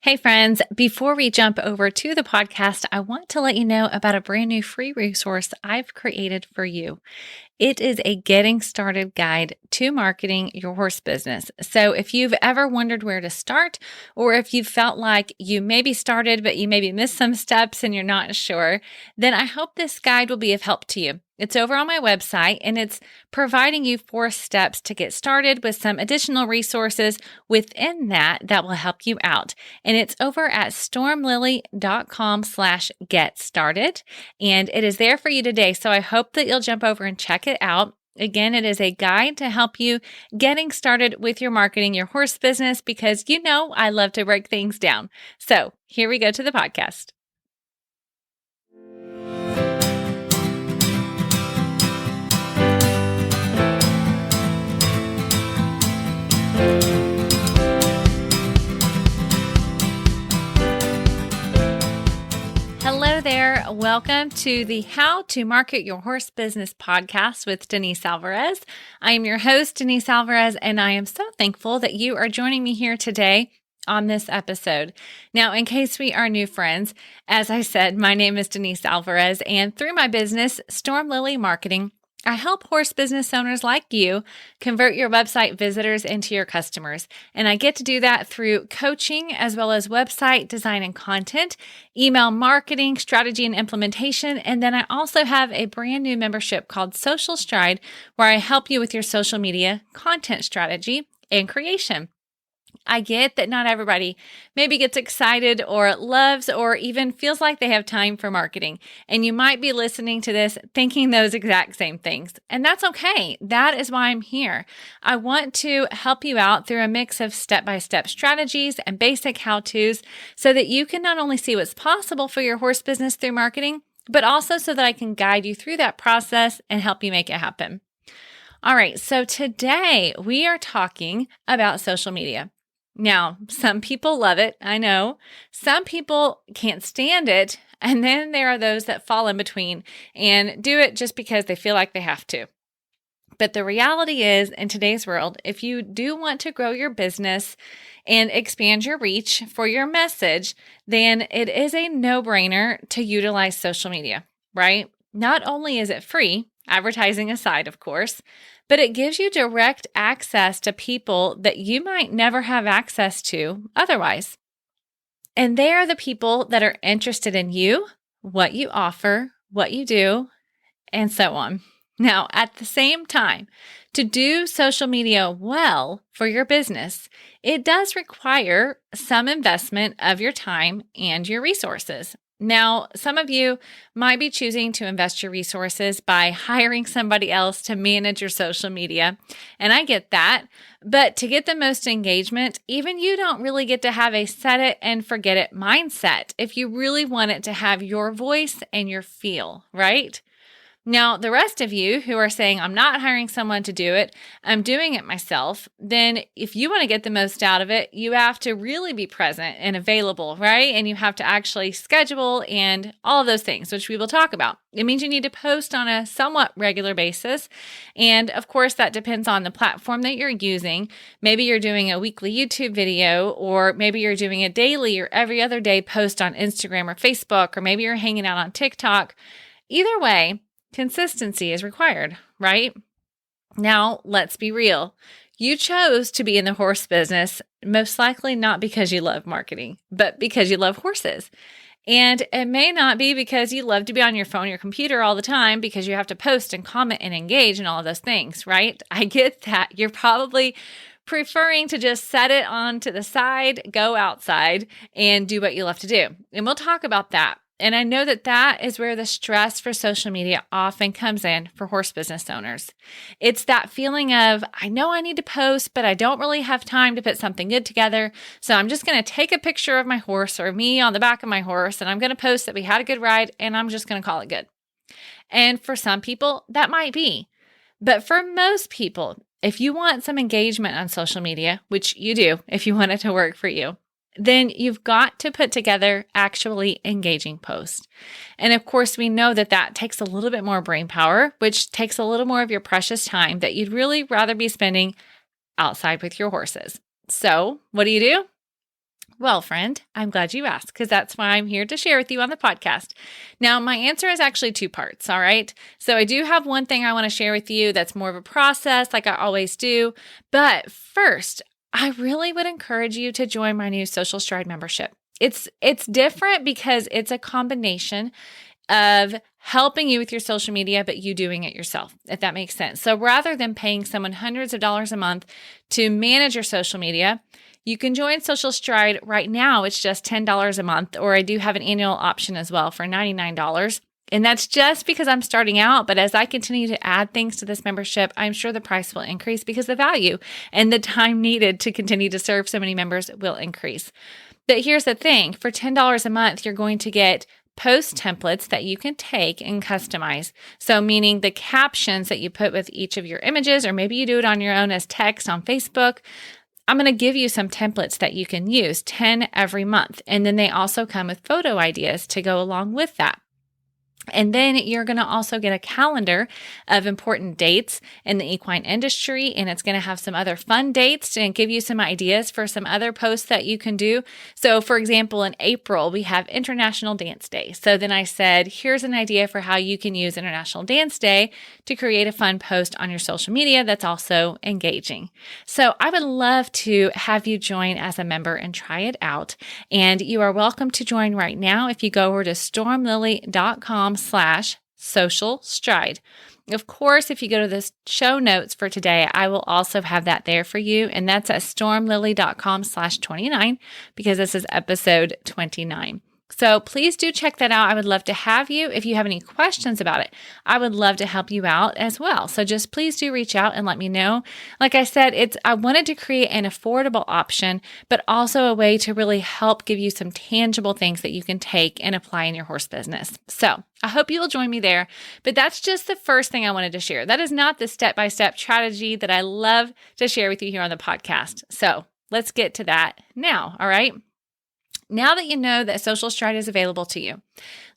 Hey friends, before we jump over to the podcast, I want to let you know about a brand new free resource I've created for you. It is a getting started guide to marketing your horse business. So if you've ever wondered where to start, or if you felt like you maybe started, but you maybe missed some steps and you're not sure, then I hope this guide will be of help to you. It's over on my website and it's providing you 4 steps to get started with some additional resources within that will help you out. And it's over at stormlily.com/get started. And it is there for you today. So I hope that you'll jump over and check it out. Again, it is a guide to help you getting started with your marketing, your horse business, because you know I love to break things down. So here we go to the podcast. Hello there. Welcome to the How to Market Your Horse Business podcast with Denise Alvarez. I am your host, Denise Alvarez, and I am so thankful that you are joining me here today on this episode. Now, in case we are new friends, as I said, my name is Denise Alvarez, and through my business, Storm Lily Marketing, I help horse business owners like you convert your website visitors into your customers. And I get to do that through coaching as well as website design and content, email marketing, strategy and implementation. And then I also have a brand new membership called Social Stride, where I help you with your social media content strategy and creation. I get that not everybody maybe gets excited or loves or even feels like they have time for marketing. And you might be listening to this thinking those exact same things. And that's okay. That is why I'm here. I want to help you out through a mix of step-by-step strategies and basic how-tos so that you can not only see what's possible for your horse business through marketing, but also so that I can guide you through that process and help you make it happen. All right. So today we are talking about social media. Now, some people love it, I know. Some people can't stand it, and then there are those that fall in between and do it just because they feel like they have to. But the reality is, in today's world, if you do want to grow your business and expand your reach for your message, then it is a no-brainer to utilize social media, right? Not only is it free, advertising aside, of course, but it gives you direct access to people that you might never have access to otherwise. And they are the people that are interested in you, what you offer, what you do, and so on. Now, at the same time, to do social media well for your business, it does require some investment of your time and your resources. Now, some of you might be choosing to invest your resources by hiring somebody else to manage your social media, and I get that. But to get the most engagement, even you don't really get to have a set it and forget it mindset if you really want it to have your voice and your feel, right? Now, the rest of you who are saying, I'm not hiring someone to do it, I'm doing it myself, then if you want to get the most out of it, you have to really be present and available, right? And you have to actually schedule and all of those things, which we will talk about. It means you need to post on a somewhat regular basis. And of course, that depends on the platform that you're using. Maybe you're doing a weekly YouTube video, or maybe you're doing a daily or every other day post on Instagram or Facebook, or maybe you're hanging out on TikTok. Either way, consistency is required, right? Now, let's be real. You chose to be in the horse business, most likely not because you love marketing, but because you love horses. And it may not be because you love to be on your phone, your computer all the time, because you have to post and comment and engage and all of those things, right? I get that. You're probably preferring to just set it on to the side, go outside, and do what you love to do. And we'll talk about that. And I know that that is where the stress for social media often comes in for horse business owners. It's that feeling of, I know I need to post, but I don't really have time to put something good together. So I'm just going to take a picture of my horse or me on the back of my horse, and I'm going to post that we had a good ride, and I'm just going to call it good. And for some people, that might be. But for most people, if you want some engagement on social media, which you do if you want it to work for you, then you've got to put together actually engaging posts. And of course, we know that that takes a little bit more brain power, which takes a little more of your precious time that you'd really rather be spending outside with your horses. So what do? Well, friend, I'm glad you asked because that's why I'm here to share with you on the podcast. Now, my answer is actually two parts, all right? So I do have one thing I want to share with you that's more of a process like I always do. But first, I really would encourage you to join my new Social Stride membership. It's different because it's a combination of helping you with your social media, but you doing it yourself, if that makes sense. So rather than paying someone hundreds of dollars a month to manage your social media, you can join Social Stride right now. It's just $10 a month, or I do have an annual option as well for $99. And that's just because I'm starting out. But as I continue to add things to this membership, I'm sure the price will increase because the value and the time needed to continue to serve so many members will increase. But here's the thing, for $10 a month, you're going to get post templates that you can take and customize. So meaning the captions that you put with each of your images, or maybe you do it on your own as text on Facebook. I'm going to give you some templates that you can use, 10 every month. And then they also come with photo ideas to go along with that. And then you're going to also get a calendar of important dates in the equine industry, and it's going to have some other fun dates and give you some ideas for some other posts that you can do. So for example, in April, we have International Dance Day. So then I said, here's an idea for how you can use International Dance Day to create a fun post on your social media that's also engaging. So I would love to have you join as a member and try it out. And you are welcome to join right now if you go over to stormlily.com/social stride. Of course, if you go to the show notes for today, I will also have that there for you. And that's at stormlily.com/29 because this is episode 29. So please do check that out. I would love to have you. If you have any questions about it, I would love to help you out as well. So just please do reach out and let me know. Like I said, I wanted to create an affordable option, but also a way to really help give you some tangible things that you can take and apply in your horse business. So I hope you will join me there. But that's just the first thing I wanted to share. That is not the step-by-step strategy that I love to share with you here on the podcast. So let's get to that now. All right. Now that you know that Social Stride is available to you,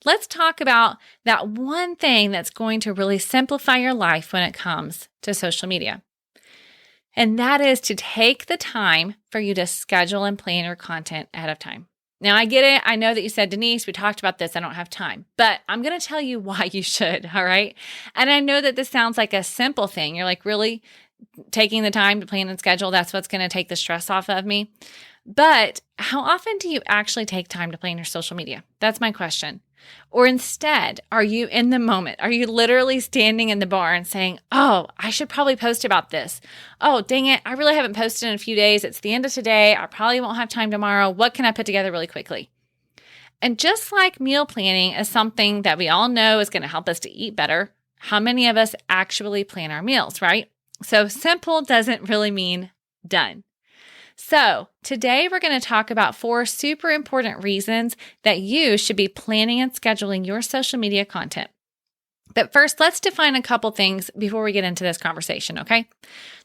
let's talk about that one thing that's going to really simplify your life when it comes to social media. And that is to take the time for you to schedule and plan your content ahead of time. Now, I get it. I know that you said, Denise, we talked about this. I don't have time. But I'm going to tell you why you should, all right? And I know that this sounds like a simple thing. You're like, really? Taking the time to plan and schedule, that's what's going to take the stress off of me. But how often do you actually take time to plan your social media? That's my question. Or instead, are you in the moment? Are you literally standing in the bar and saying, oh, I should probably post about this. Oh, dang it. I really haven't posted in a few days. It's the end of today. I probably won't have time tomorrow. What can I put together really quickly? And just like meal planning is something that we all know is going to help us to eat better, how many of us actually plan our meals, right? So simple doesn't really mean done. So today we're going to talk about 4 super important reasons that you should be planning and scheduling your social media content. But first, let's define a couple things before we get into this conversation, okay?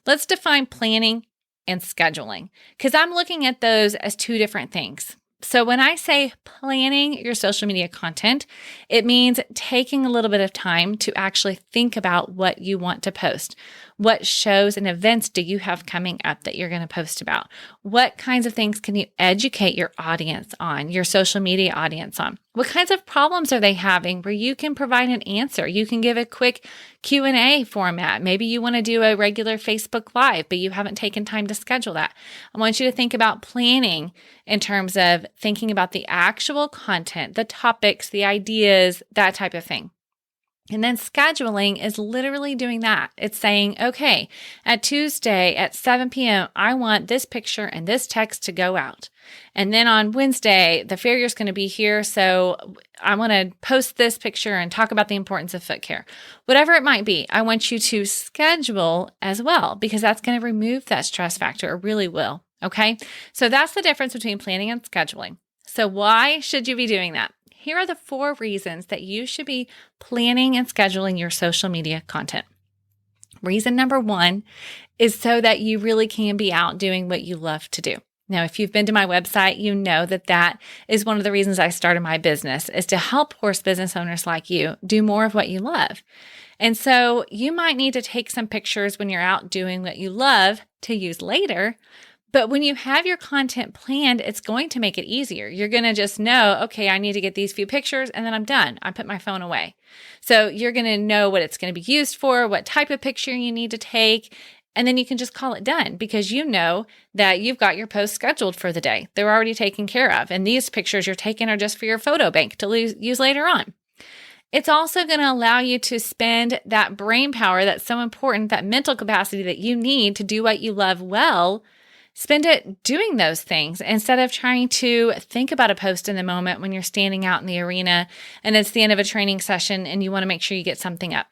Let's define planning and scheduling because I'm looking at those as 2 different things. So when I say planning your social media content, it means taking a little bit of time to actually think about what you want to post. What shows and events do you have coming up that you're going to post about? What kinds of things can you educate your audience on, your social media audience on? What kinds of problems are they having where you can provide an answer? You can give a quick Q&A format. Maybe you want to do a regular Facebook Live, but you haven't taken time to schedule that. I want you to think about planning in terms of thinking about the actual content, the topics, the ideas, that type of thing. And then scheduling is literally doing that. It's saying, okay, at Tuesday at 7 p.m., I want this picture and this text to go out. And then on Wednesday, the farrier's going to be here, so I want to post this picture and talk about the importance of foot care. Whatever it might be, I want you to schedule as well because that's going to remove that stress factor. It really will, okay? So that's the difference between planning and scheduling. So why should you be doing that? Here are the 4 reasons that you should be planning and scheduling your social media content. Reason number 1 is so that you really can be out doing what you love to do. Now, if you've been to my website, you know that that is one of the reasons I started my business, is to help horse business owners like you do more of what you love. And so you might need to take some pictures when you're out doing what you love to use later, But when you have your content planned, it's going to make it easier. You're going to just know, okay, I need to get these few pictures and then I'm done. I put my phone away. So you're going to know what it's going to be used for, what type of picture you need to take, and then you can just call it done because you know that you've got your posts scheduled for the day. They're already taken care of. And these pictures you're taking are just for your photo bank to use later on. It's also going to allow you to spend that brain power that's so important, that mental capacity that you need to do what you love well. Spend it doing those things instead of trying to think about a post in the moment when you're standing out in the arena and it's the end of a training session and you want to make sure you get something up.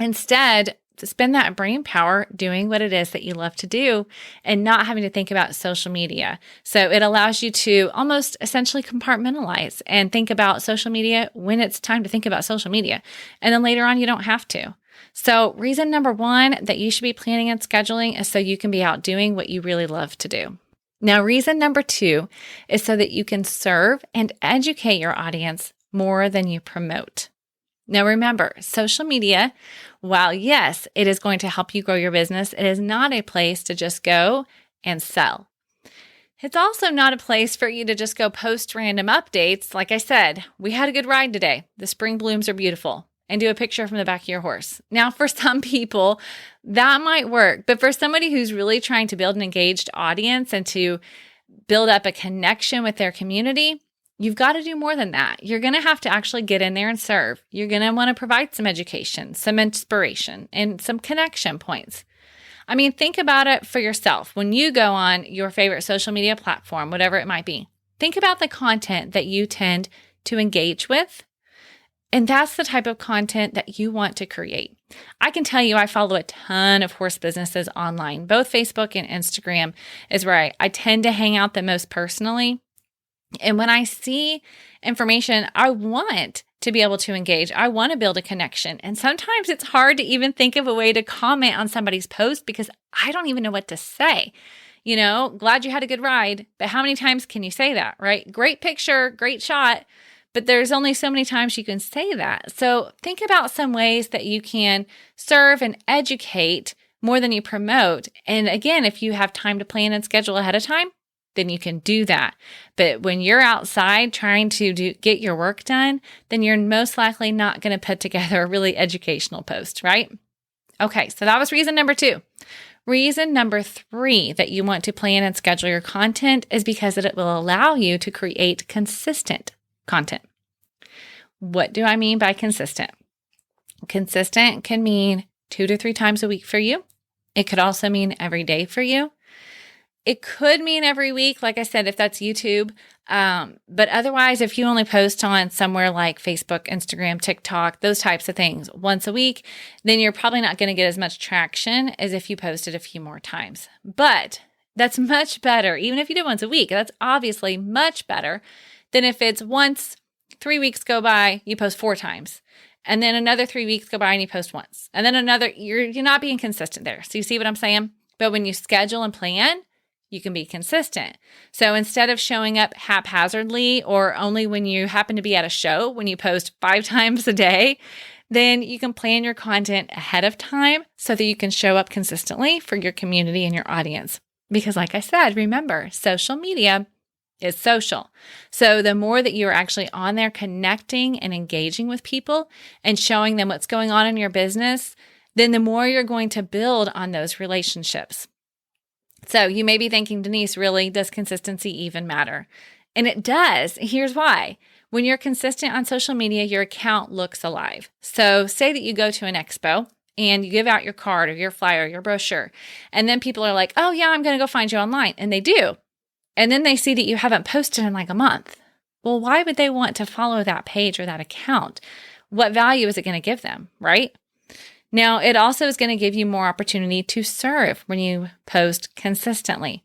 Instead, spend that brain power doing what it is that you love to do and not having to think about social media. So it allows you to almost essentially compartmentalize and think about social media when it's time to think about social media. And then later on, you don't have to. So reason number one that you should be planning and scheduling is so you can be out doing what you really love to do. Now, reason number two is so that you can serve and educate your audience more than you promote. Now, remember, social media, while yes, it is going to help you grow your business, it is not a place to just go and sell. It's also not a place for you to just go post random updates. Like I said, we had a good ride today. The spring blooms are beautiful. And do a picture from the back of your horse. Now, for some people, that might work. But for somebody who's really trying to build an engaged audience and to build up a connection with their community, you've got to do more than that. You're going to have to actually get in there and serve. You're going to want to provide some education, some inspiration, and some connection points. I mean, think about it for yourself. When you go on your favorite social media platform, whatever it might be, think about the content that you tend to engage with. And that's the type of content that you want to create. I can tell you I follow a ton of horse businesses online. Both Facebook and Instagram is where I tend to hang out the most personally. And when I see information, I want to be able to engage. I want to build a connection. And sometimes it's hard to even think of a way to comment on somebody's post because I don't even know what to say. You know, glad you had a good ride, but how many times can you say that, right? Great picture, great shot. But there's only so many times you can say that. So think about some ways that you can serve and educate more than you promote. And again, if you have time to plan and schedule ahead of time, then you can do that. But when you're outside trying to get your work done, then you're most likely not going to put together a really educational post, right? Okay, so that was reason number two. Reason number three that you want to plan and schedule your content is because it will allow you to create consistent content. What do I mean by consistent? Consistent can mean 2 to 3 times a week for you. It could also mean every day for you. It could mean every week, like I said, if that's YouTube. But otherwise, if you only post on somewhere like Facebook, Instagram, TikTok, those types of things once a week, then you're probably not going to get as much traction as if you posted a few more times. But that's much better. Even if you do once a week, that's obviously much better than if it's once, 3 weeks go by, you post 4 times. And then another 3 weeks go by and you post once. And then another, you're not being consistent there. So you see what I'm saying? But when you schedule and plan, you can be consistent. So instead of showing up haphazardly or only when you happen to be at a show, when you post 5 times a day, then you can plan your content ahead of time so that you can show up consistently for your community and your audience. Because like I said, remember, social media is social. So the more that you're actually on there connecting and engaging with people and showing them what's going on in your business, then the more you're going to build on those relationships. So you may be thinking, Denise, really, does consistency even matter? And it does. Here's why. When you're consistent on social media, your account looks alive. So say that you go to an expo and you give out your card or your flyer, your brochure, and then people are like, oh yeah, I'm going to go find you online. And they do. And then they see that you haven't posted in like a month. Well, why would they want to follow that page or that account? What value is it going to give them, right? Now, it also is going to give you more opportunity to serve when you post consistently.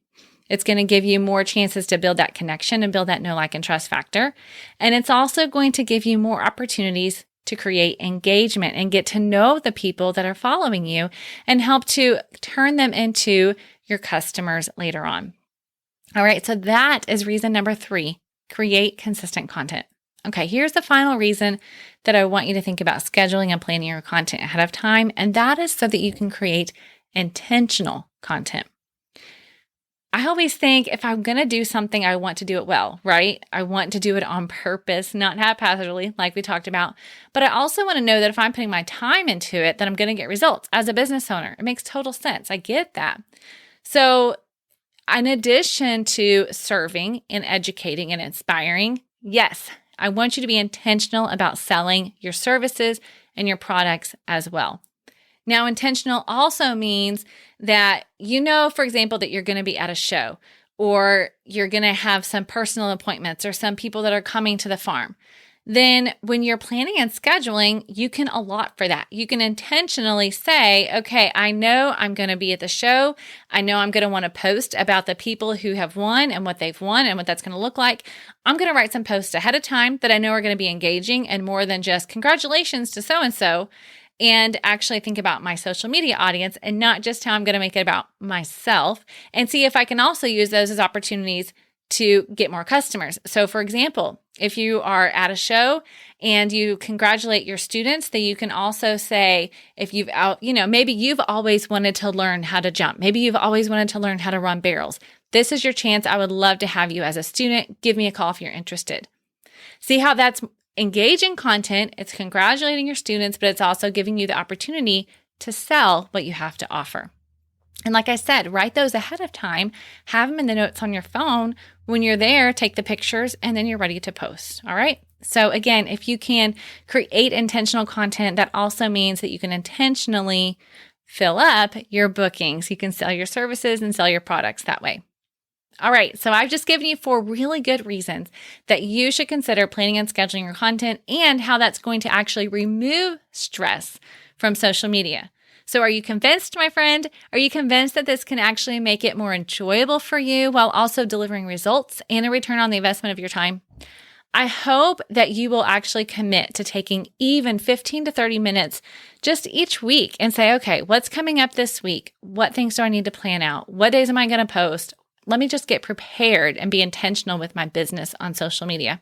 It's going to give you more chances to build that connection and build that know, like, and trust factor. And it's also going to give you more opportunities to create engagement and get to know the people that are following you and help to turn them into your customers later on. All right, so that is reason number 3, create consistent content. Okay, here's the final reason that I want you to think about scheduling and planning your content ahead of time, and that is so that you can create intentional content. I always think if I'm going to do something, I want to do it well, right? I want to do it on purpose, not haphazardly, like we talked about. But I also want to know that if I'm putting my time into it, that I'm going to get results as a business owner. It makes total sense. I get that. So in addition to serving and educating and inspiring, yes, I want you to be intentional about selling your services and your products as well. Now, intentional also means that for example, that you're going to be at a show or you're going to have some personal appointments or some people that are coming to the farm. Then when you're planning and scheduling, you can allot for that. You can intentionally say, okay, I know I'm going to be at the show. I know I'm going to want to post about the people who have won and what they've won and what that's going to look like. I'm going to write some posts ahead of time that I know are going to be engaging and more than just congratulations to so-and-so. And actually think about my social media audience and not just how I'm going to make it about myself, and see if I can also use those as opportunities to get more customers. So for example, if you are at a show and you congratulate your students, then you can also say, if maybe you've always wanted to learn how to jump. Maybe you've always wanted to learn how to run barrels. This is your chance. I would love to have you as a student. Give me a call if you're interested. See how that's engaging content. It's congratulating your students, but it's also giving you the opportunity to sell what you have to offer. And like I said, write those ahead of time, have them in the notes on your phone. When you're there, take the pictures, and then you're ready to post. All right. So again, if you can create intentional content, that also means that you can intentionally fill up your bookings. You can sell your services and sell your products that way. All right, so I've just given you 4 really good reasons that you should consider planning and scheduling your content and how that's going to actually remove stress from social media. So are you convinced, my friend? Are you convinced that this can actually make it more enjoyable for you while also delivering results and a return on the investment of your time? I hope that you will actually commit to taking even 15 to 30 minutes just each week and say, okay, what's coming up this week? What things do I need to plan out? What days am I going to post? Let me just get prepared and be intentional with my business on social media.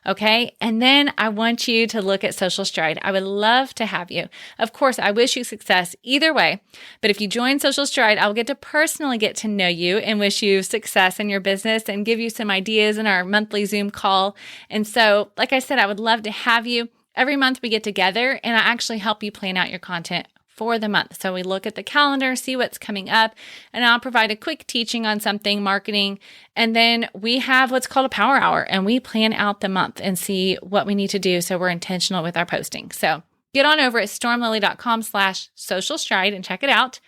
Okay. And then I want you to look at Social Stride. I would love to have you. Of course, I wish you success either way. But if you join Social Stride, I'll get to personally get to know you and wish you success in your business and give you some ideas in our monthly Zoom call. And so, like I said, I would love to have you. Every month we get together and I actually help you plan out your content for the month. So we look at the calendar, see what's coming up, and I'll provide a quick teaching on something, marketing. And then we have what's called a power hour, and we plan out the month and see what we need to do so we're intentional with our posting. So get on over at stormlily.com/social stride and check it out.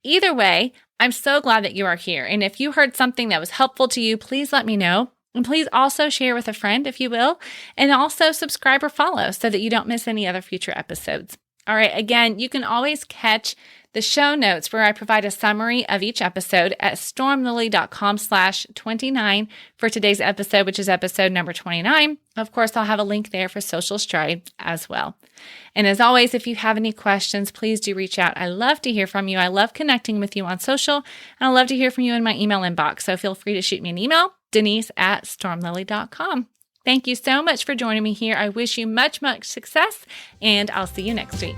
Either way, I'm so glad that you are here. And if you heard something that was helpful to you, please let me know. And please also share with a friend if you will, and also subscribe or follow so that you don't miss any other future episodes. All right, again, you can always catch the show notes where I provide a summary of each episode at stormlily.com/29 for today's episode, which is episode number 29. Of course, I'll have a link there for Social Stride as well. And as always, if you have any questions, please do reach out. I love to hear from you. I love connecting with you on social, and I love to hear from you in my email inbox. So feel free to shoot me an email, denise@stormlily.com. Thank you so much for joining me here. I wish you much, much success, and I'll see you next week.